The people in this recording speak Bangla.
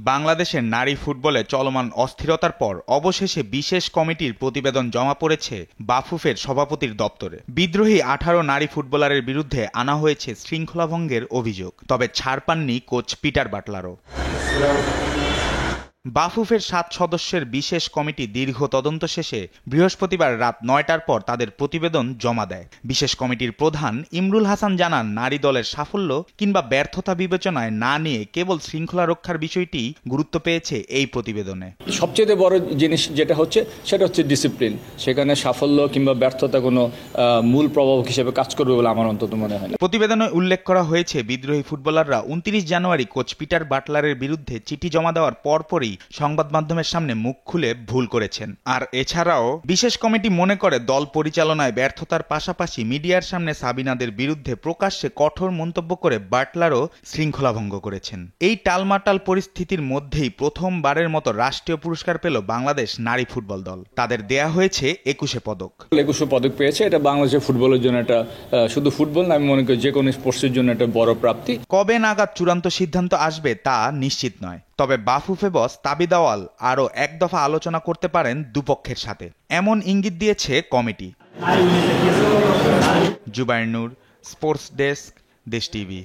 বাংলাদেশের নারী ফুটবলে চলমান অস্থিরতার পর অবশেষে বিশেষ কমিটির প্রতিবেদন জমা পড়েছে বাফুফের সভাপতির দপ্তরে। বিদ্রোহী 18 নারী ফুটবলারের বিরুদ্ধে আনা হয়েছে শৃঙ্খলাভঙ্গের অভিযোগ, তবে ছাড় পাননি কোচ পিটার বাটলারও। বাফুফের 7 সদস্যের বিশেষ কমিটি দীর্ঘ তদন্ত শেষে বৃহস্পতিবার রাত 9টার পর তাদের প্রতিবেদন জমা দেয়। বিশেষ কমিটির প্রধান ইমরুল হাসান জানান, নারী দলের সাফল্য কিংবা ব্যর্থতা বিবেচনায় না নিয়ে কেবল শৃঙ্খলা রক্ষার বিষয়টি গুরুত্ব পেয়েছে এই প্রতিবেদনে। সবচেয়ে বড় জিনিস যেটা হচ্ছে সেটা হচ্ছে ডিসিপ্লিন। সেখানে সাফল্য কিংবা ব্যর্থতা কোনো মূল প্রভাব হিসেবে কাজ করবে বলে আমার অন্তত মনে হয় না। প্রতিবেদনে উল্লেখ করা হয়েছে, বিদ্রোহী ফুটবলাররা 29 জানুয়ারি কোচ পিটার বাটলারের বিরুদ্ধে চিঠি জমা দেওয়ার পরপরই সংবাদ মাধ্যমের সামনে মুখ খুলে ভুল করেছেন। আর এছাড়াও বিশেষ কমিটি মনে করে দল পরিচালনায় ব্যর্থতার পাশাপাশি মিডিয়ার সামনে সাবিনাদের বিরুদ্ধে প্রকাশ্যে কঠোর মন্তব্য করে বাটলারও শৃঙ্খলা ভঙ্গ করেছেন। এই টালমাটাল পরিস্থিতির মধ্যেই প্রথমবারের মতো রাষ্ট্রীয় পুরস্কার পেল বাংলাদেশ নারী ফুটবল দল। তাদের দেয়া হয়েছে 21 পদক। 21 পদক পেয়েছে। এটা বাংলাদেশের ফুটবলের জন্য এটা শুধু ফুটবল না, আমি মনে করি যে কোনো স্পোর্টসের জন্য একটা বড় প্রাপ্তি। কবে নাগাদ চূড়ান্ত সিদ্ধান্ত আসবে তা নিশ্চিত নয়, তবে বাফুফে বস তাবিদ আওয়াল আরও এক দফা আলোচনা করতে পারেন দুপক্ষের সাথে, এমন ইঙ্গিত দিয়েছে কমিটি। জুবায়ের নূর, স্পোর্টস ডেস্ক, দেশ টিভি।